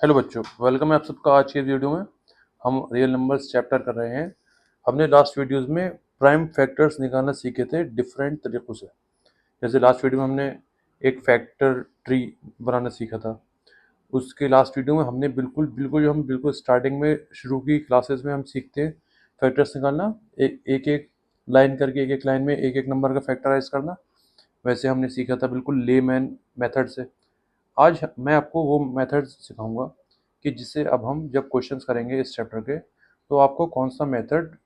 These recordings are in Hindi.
हेलो बच्चों, वेलकम है आप सबका। आज की वीडियो में हम रियल नंबर्स चैप्टर कर रहे हैं। हमने लास्ट वीडियोस में प्राइम फैक्टर्स निकालना सीखे थे डिफरेंट तरीक़ों से। जैसे लास्ट वीडियो में हमने एक फैक्टर ट्री बनाना सीखा था। उसके लास्ट वीडियो में हमने बिल्कुल बिल्कुल जो हम बिल्कुल स्टार्टिंग में शुरू की क्लासेस में हम सीखते हैं फैक्टर्स निकालना, एक एक लाइन करके, एक एक लाइन में एक एक नंबर का फैक्टराइज करना। वैसे हमने सीखा था बिल्कुल लेमैन मेथड से। आज मैं आपको वो मेथड सिखाऊंगा कि जिससे अब हम जब क्वेश्चंस करेंगे इस चैप्टर के, तो आपको कौन सा मेथड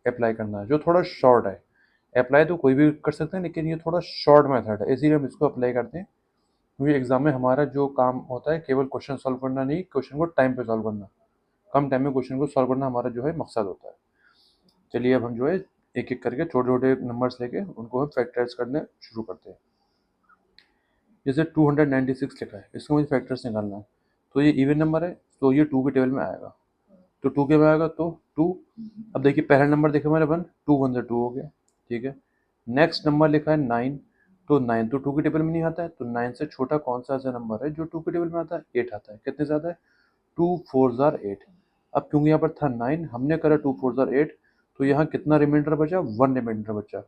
अप्लाई करना है जो थोड़ा शॉर्ट है। अप्लाई तो कोई भी कर सकते हैं, लेकिन ये थोड़ा शॉर्ट मेथड है, इसीलिए हम इसको अप्लाई करते हैं। क्योंकि एग्जाम में हमारा जो काम होता है केवल क्वेश्चन सॉल्व करना नहीं, क्वेश्चन को टाइम पे सॉल्व करना, कम टाइम में क्वेश्चन को सॉल्व करना हमारा जो है मकसद होता है। चलिए अब हम जो है एक एक करके छोटे छोटे नंबर्स लेके उनको हम फैक्टराइज करने शुरू करते हैं। जैसे 296 लिखा है, इसको मुझे फैक्टर्स निकालना है। तो ये इवन नंबर है, तो ये 2 के टेबल में आएगा। तो 2 के में आएगा तो 2। अब देखिए पहला नंबर देखा मैंने 1, 2 1 से 2 हो गया, ठीक है। नेक्स्ट नंबर लिखा है 9, तो 9 तो 2 के टेबल में नहीं आता है, तो 9 से छोटा कौन सा ऐसा नंबर है जो 2 के टेबल में आता है? 8 आता है। कितने से आता है? 2 4 जार 8। अब क्योंकि यहाँ पर था 9, हमने करा 2 4 जार 8, तो यहाँ कितना रिमाइंडर बचा? 1 रिमाइंडर बचा।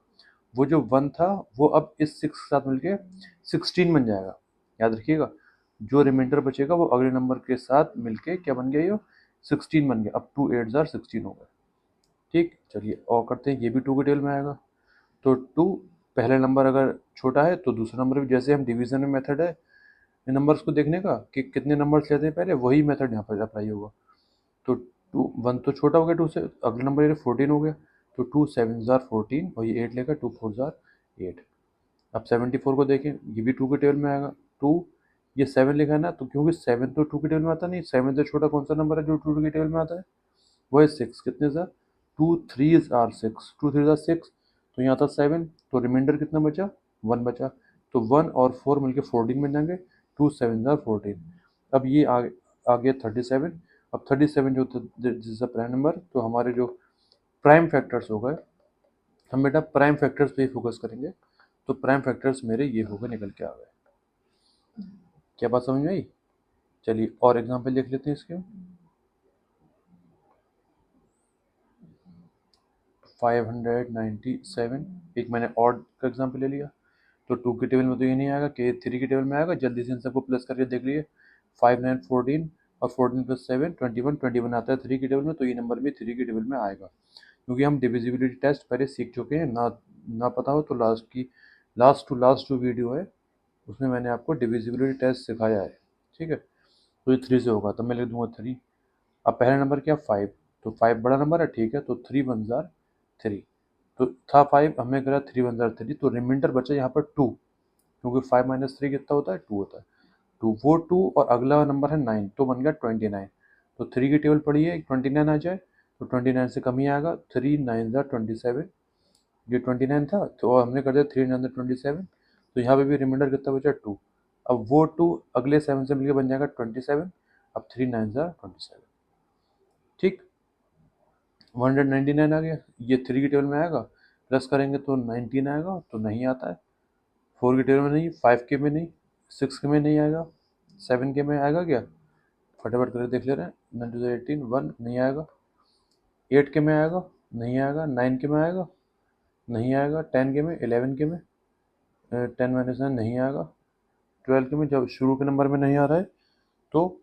वो जो 1 था वो अब इस 6 के साथ मिलके 16 बन जाएगा। याद रखिएगा, जो रिमाइंडर बचेगा वो अगले नंबर के साथ मिलके क्या बन गया? ये 16 बन गया। अब 2 8 जार 16 हो गया। ठीक, चलिए और करते हैं। ये भी 2 के टेबल में आएगा। तो 2, पहला नंबर अगर छोटा है तो दूसरा नंबर भी, जैसे हम डिवीजन में मेथड है नंबर्स को देखने का कि कितने नंबर्स लेते हैं पहले, वही मेथड यहाँ पर अप्लाई होगा। तो 1 तो छोटा हो गया 2 से, अगला नंबर ये 14 हो गया। तो 2 7 जार 14 और ये 8 लेगा, 2 4 जार 8। अब 74 को देखें, ये भी 2 के टेबल में आएगा। 2, ये 7 लिखा है ना, तो क्योंकि 7 तो 2 के टेबल में आता नहीं, 7 से छोटा कौन सा नंबर है जो 2 के टेबल में आता है? वो है 6। कितने सा? 2 3 आर 6, 2 3 6। तो यहाँ था 7, तो रिमाइंडर कितना बचा? 1 बचा। तो 1 और 4 मिलके 14 बन जाएंगे। 2 7 जार 14। अब ये आ गया 37। अब 37 जो जिसका प्राइम नंबर, तो हमारे जो प्राइम फैक्टर्स हो गए, हम बेटा प्राइम फैक्टर्स पे ही फोकस करेंगे। तो प्राइम फैक्टर्स मेरे ये हो गए, निकल के आ गए। क्या बात समझ में आई? चलिए और एग्जाम्पल देख लेते हैं इसके। 597, एक मैंने ऑड का एग्जाम्पल ले लिया। तो 2 के टेबल में तो ये नहीं आएगा, कि 3 के टेबल में आएगा। जल्दी से इन सबको प्लस करके देख लिए। 5 9 14 और 14 प्लस 7 21, 21 आता है 3 के टेबल में, तो ये नंबर भी 3 के टेबल में आएगा। क्योंकि हम डिविजिबिलिटी टेस्ट पहले सीख चुके हैं ना। ना पता हो तो लास्ट टू लास्ट जो वीडियो है उसमें मैंने आपको डिविजिबिलिटी टेस्ट सिखाया है, ठीक है। तो ये 3 से होगा, तो मैं लिख दूंगा 3। अब पहला नंबर क्या? 5। तो 5 बड़ा नंबर है, ठीक है। तो 3 1 जार 3। तो था 5, हमने करा 3 1 जार 3, तो रिमाइंडर बचा यहाँ पर 2। क्योंकि 5 माइनस 3 कितना होता है? 2 होता है। तो वो 2 और अगला नंबर है 9, तो बन गया 29। तो 3 की टेबल पड़ी है, 29 आ जाए, तो 29 से कम ही आएगा। 3 9 जार 27। ये 29 था, तो हमने कर दिया 3 9 जार 27। तो यहाँ पे भी रिमाइंडर कितना बचा? 2। अब वो 2 अगले 7 से मिलकर बन जाएगा 27। अब 3 9 जार 27। ठीक, 199 आ गया। ये 3 की टेबल में आएगा, प्लस करेंगे तो 19 आएगा, तो नहीं आता है। 4 की टेबल में नहीं, 5 के में नहीं, 6 के में नहीं आएगा, 7 के में आएगा क्या? फटाफट करके देख ले रहे हैं। 9 टू 18 1 नहीं आएगा। 8 के में आएगा? नहीं आएगा। 9 के में आएगा? नहीं आएगा। 10 के में? 11 के में? 10 माइनस 9 नहीं आएगा। 12 के में? जब शुरू के नंबर में नहीं आ रहा है तो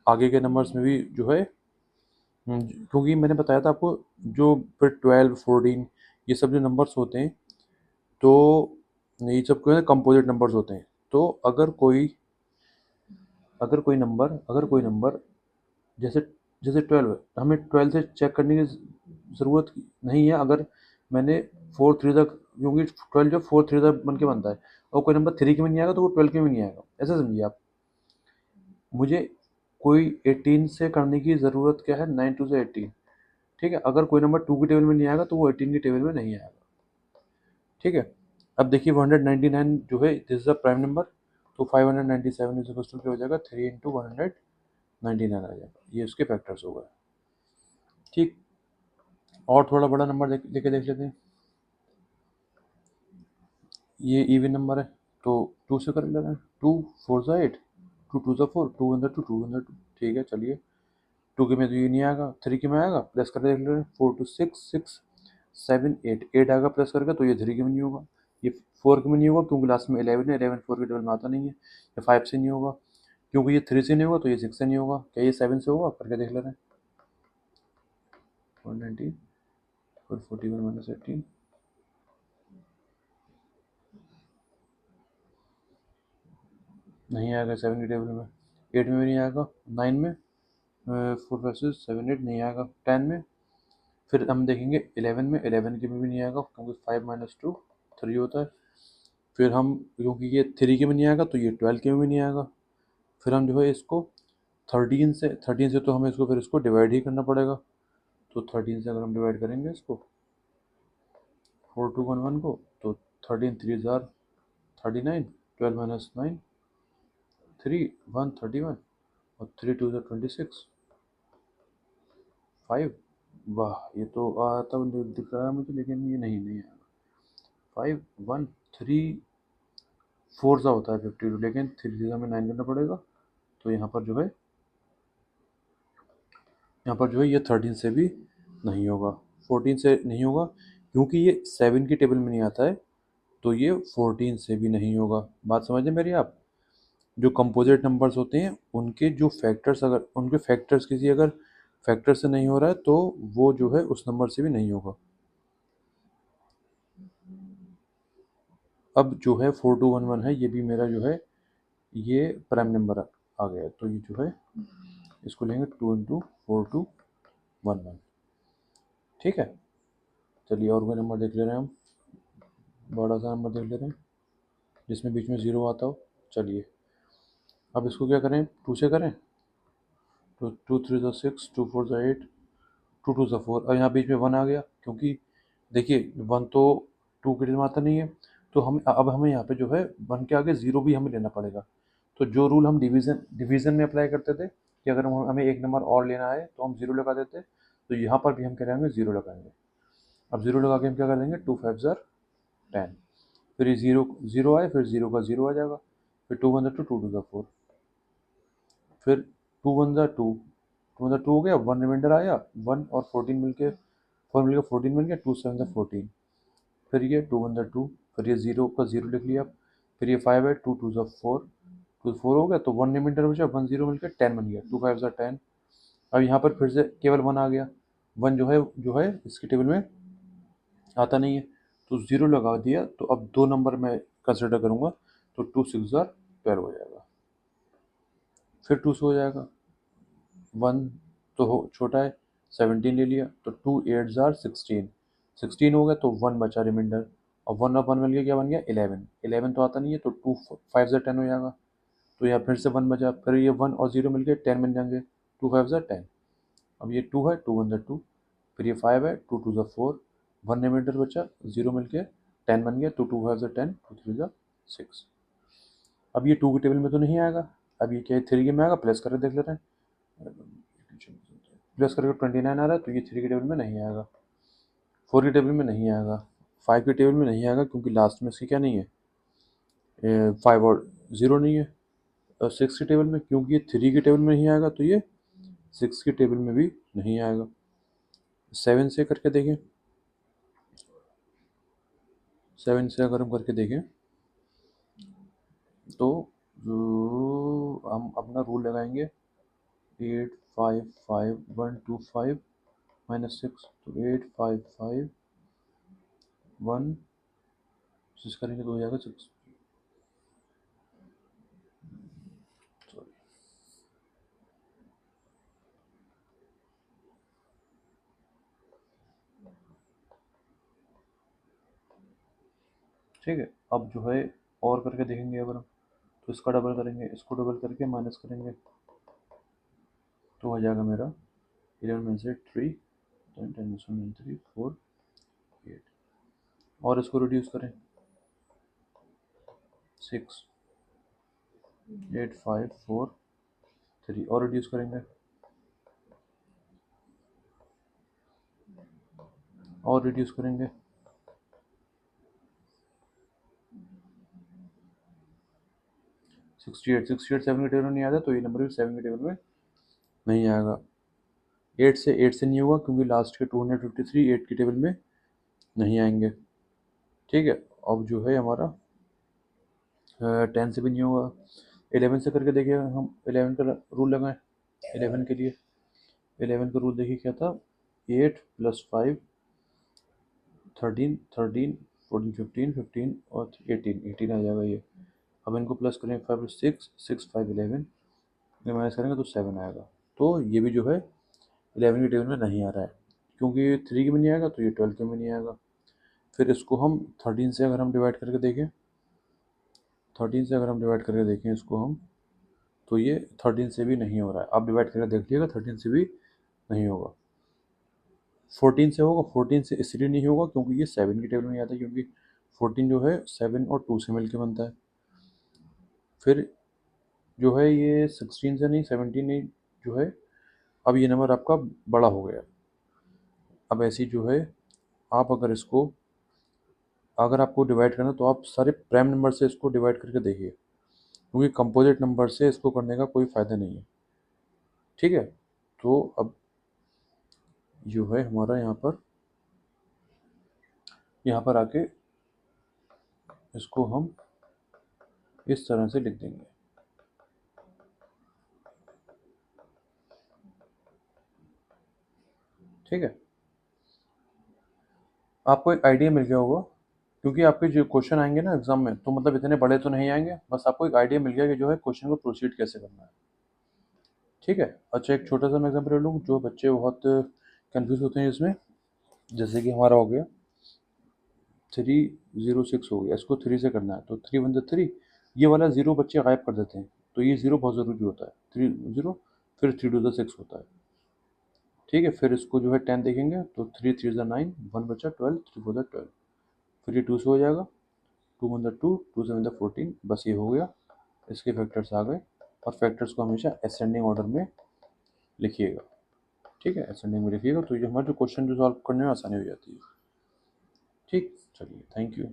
आगे के नंबर्स में भी जो है, क्योंकि मैंने बताया था आपको, जो फिर 12 14 ये सब जो नंबर्स होते हैं, तो ये सब क्या कंपोजिट नंबर्स होते हैं। तो अगर कोई नंबर जैसे जैसे 12 है, हमें 12 से चेक करने की ज़रूरत नहीं है। अगर मैंने 4 3 तक, क्योंकि 12 जो 4 3 तक बन के बनता है, और कोई नंबर 3 के में नहीं आएगा तो वो 12 के में नहीं आएगा। ऐसा समझिए आप। मुझे कोई 18 से करने की ज़रूरत क्या है? 9 2 से 18, ठीक है। अगर कोई नंबर 2 की टेबल में नहीं आएगा तो वो 18 की टेबल में नहीं आएगा, ठीक है। अब देखिए 199 जो है this is a prime number. तो 597 इज इक्वल टू क्या हो जाएगा? 3 इंटू 199 आ जाएगा। ये उसके फैक्टर्स हो गए, ठीक। और थोड़ा बड़ा नंबर लेके देख लेते हैं। ये इवन नंबर है, तो 2 से कर ले रहे हैं। 2 4 ज़ा 8, टू टू ज़ा 4, 2 1 2, 2 1 2, ठीक है चलिए। 2 के में तो ये नहीं आएगा, 3 के में आएगा, प्लस करके देख ले रहे हैं, 4 2 6 6 7 8, 8 आएगा प्लस करके, तो ये 3 के में नहीं होगा, ये 4 के में नहीं होगा क्योंकि लास्ट में 11 है, 11 4 के टेबल में आता नहीं है, ये 5 से नहीं होगा क्योंकि ये 3 से नहीं होगा, तो ये 6 से नहीं होगा, क्या ये 7 से होगा, करके देख ले रहे हैं। 190 और 41 माइनस 18, नहीं आएगा 7 के टेबल में, 8 में भी नहीं आएगा, 9 में 4 5 6 7 8 नहीं आएगा, 10 में, फिर हम देखेंगे 11 में, 11 के में भी नहीं आएगा क्योंकि 5 माइनस 2 3 होता है, फिर हम क्योंकि ये 3 के में नहीं आएगा तो ये 12 के में भी नहीं आएगा, फिर हम जो है इसको 13 से तो हमें इसको फिर इसको डिवाइड ही करना पड़ेगा, तो 13 से अगर हम डिवाइड करेंगे इसको 4 2 1 1 को, तो 13 3 जार 39, 12 माइनस 9 3 1 31 और 3 2 जार 26 5, वाह ये तो आता दिख रहा है मुझे, लेकिन ये नहीं आएगा, 5 1 3 4 सा होता है 52, लेकिन 3 से हमें 9 करना पड़ेगा, तो यहाँ पर जो है ये 13 से भी नहीं होगा, 14 से नहीं होगा क्योंकि ये 7 की टेबल में नहीं आता है, तो ये 14 से भी नहीं होगा। बात समझे मेरी आप? जो कंपोजिट नंबर्स होते हैं उनके जो फैक्टर्स, अगर उनके फैक्टर्स किसी अगर फैक्टर से नहीं हो रहा है तो वो जो है उस नंबर से भी नहीं होगा। अब जो है 4211 है, ये भी मेरा जो है ये प्राइम नंबर आ गया, तो ये जो है इसको लेंगे 2 इंटू 4211, ठीक है। चलिए और कोई नंबर देख ले रहे हैं हम, बड़ा सा नंबर देख ले रहे हैं जिसमें बीच में 0 आता हो। चलिए अब इसको क्या करें, 2 से करें, तो 2 3 ज़ा 6, 2 4 ज़ा 8, 2 2 ज़ा 4, और यहाँ बीच में 1 आ गया क्योंकि देखिए 1 तो 2 के टेबल में आता नहीं है, तो हम अब हमें यहाँ पे जो है 1 के आगे 0 भी हमें लेना पड़ेगा। तो जो रूल हम डिवीज़न में अप्लाई करते थे कि अगर हमें एक नंबर और लेना है तो हम 0 लगा देते, तो यहाँ पर भी हम क्या करेंगे, 0 लगाएंगे। अब 0 लगा के हम क्या कर देंगे, 2 5 ज़ा 10, फिर ये 0 0 आए, फिर 0 का 0 आ जाएगा, फिर 2 1 ज़ा 2, 2 2 ज़ा 4, फिर 2 1 ज़ा 2, 2 1 ज़ा 2 हो गया, 1 रिमाइंडर आया, 1 और 14 मिलके 4 मिलकर 14 बन गया, 2 7 ज़ा 14, फिर ये 2 1 ज़ा 2, फिर ये 0 का 0 लिख लिया, फिर ये 5 है, 2 2 ज़ा 4, तो 4 हो गया, तो 1 रिमाइंडर बचा, 1 0 मिलकर 10 बन गया, 2 5 ज़ा 10। अब यहाँ पर फिर से केवल 1 आ गया, 1 जो है इसकी टेबल में आता नहीं है, तो 0 लगा दिया, तो अब 2 नंबर मैं कंसिडर करूँगा, तो 2 6 ज़ा 12 हो जाएगा, फिर 2 से हो जाएगा, 1 तो हो छोटा है, 17 ले लिया, तो 2 8 ज़ार 16, 16 हो गया, तो 1 बचा रिमाइंडर, और 1 और 1 मिल के क्या बन गया, 11, 11 तो आता नहीं है, तो 2 5 ज़ार 10 हो जाएगा, तो यहाँ फिर से 1 बचा, फिर ये 1 और 0 मिल के 10 बन जाएंगे, 2 5 ज़ार 10, अब ये 2 है, 2 1 ज़ार 2, फिर ये 5 है, 2 2 ज़ार 4, 1 रिमाइंडर बचा, 0 मिल के 10 बन गया, तो 2 5 ज़ार 10, 2 3 ज़ार 6। अब ये 2 की टेबल में तो नहीं आएगा, अब ये क्या 3 के में आएगा, प्लस करके देख लेते हैं, प्लस करके 29 आ रहा है, तो ये 3 के टेबल में नहीं आएगा, 4 के टेबल में नहीं आएगा, 5 के टेबल में नहीं आएगा क्योंकि लास्ट में इसकी क्या नहीं है, 5 और 0 नहीं है, 6 के टेबल में, क्योंकि ये 3 के टेबल में नहीं आएगा, तो ये 6 के टेबल में भी नहीं आएगा। 7 से करके देखें, 7 से अगर हम करके देखें तो हम अपना रूल लगाएंगे, 8 5 5 1 2 5 माइनस 6, तो 8 5 5 1 6 करेंगे तो हो जाएगा 6, सॉरी, ठीक है। अब जो है और करके देखेंगे अगर हम, तो इसका डबल करेंगे, इसको डबल करके माइनस करेंगे, तो हो जाएगा मेरा 11 में से 3, 10 10 में से 3 4 8, और इसको रिड्यूस करें, 6 8 5 4 3, और रिड्यूस करेंगे, और रिड्यूस करेंगे, 68 7 के टेबल में नहीं आता, तो ये नंबर भी 7 के टेबल में नहीं आएगा। 8 से नहीं होगा क्योंकि लास्ट के 253 8 के टेबल में नहीं आएंगे। ठीक है, अब जो है हमारा 10 से भी नहीं होगा। 11 से करके देखिए, हम 11 का रूल लगाएं 11 के लिए। 11 का रूल देखिए क्या था, 8 + 5 13 13 14 15 15 और 18 आ जाएगा ये। अब इनको प्लस करें, 5 6 6 5 11, माइनस करेंगे तो 7 आएगा। तो ये भी जो है 11 के टेबल में नहीं आ रहा है, क्योंकि ये 3 के में नहीं आएगा तो ये 12 के में नहीं आएगा। फिर इसको हम 13 से अगर हम डिवाइड करके देखें, 13 से अगर हम डिवाइड करके देखें इसको हम, तो ये 13 से भी नहीं हो रहा है। आप डिवाइड करके देख लीजिएगा, 13 से भी नहीं होगा। 14 से होगा, 14 से इसलिए नहीं होगा क्योंकि ये 7 के टेबल में आता है, क्योंकि 14 जो है 7 और 2 से मिलके बनता है। फिर जो है ये 16 से नहीं, 17 नहीं जो है, अब ये नंबर आपका बड़ा हो गया। अब ऐसी जो है आप अगर आपको डिवाइड करना तो आप सारे प्राइम नंबर से इसको डिवाइड करके देखिए, क्योंकि कंपोजिट नंबर से इसको करने का कोई फ़ायदा नहीं है। ठीक है, तो अब जो है हमारा यहाँ पर आके इसको हम इस तरह से लिख देंगे। ठीक है, आपको एक आइडिया मिल गया होगा, क्योंकि आपके जो क्वेश्चन आएंगे ना एग्जाम में, तो मतलब इतने बड़े तो नहीं आएंगे, बस आपको एक आइडिया मिल गया कि जो है क्वेश्चन को प्रोसीड कैसे करना है। ठीक है, अच्छा एक छोटा सा मैं एग्जाम्पल ले लूँ, जो बच्चे बहुत कंफ्यूज होते हैं इसमें। जैसे कि हमारा हो गया 306 हो गया, इसको 3 से करना है, तो 3 1 3, ये वाला 0 बच्चे गायब कर देते हैं, तो ये 0 बहुत ज़रूरी होता है। 3 0, फिर 3 2 6 होता है। ठीक है, फिर इसको जो है 10 देखेंगे तो 3 3 9, 1 बचा 12, 3 4 12, फिर ये 2 से हो जाएगा, 2 1 2, 2 7 14, बस ये हो गया। इसके फैक्टर्स आ गए, और फैक्टर्स को हमेशा असेंडिंग ऑर्डर में लिखिएगा। ठीक है, असेंडिंग में लिखिएगा, तो ये हमारे जो क्वेश्चन जो सॉल्व करने में आसानी हो जाती है। ठीक, चलिए, थैंक यू।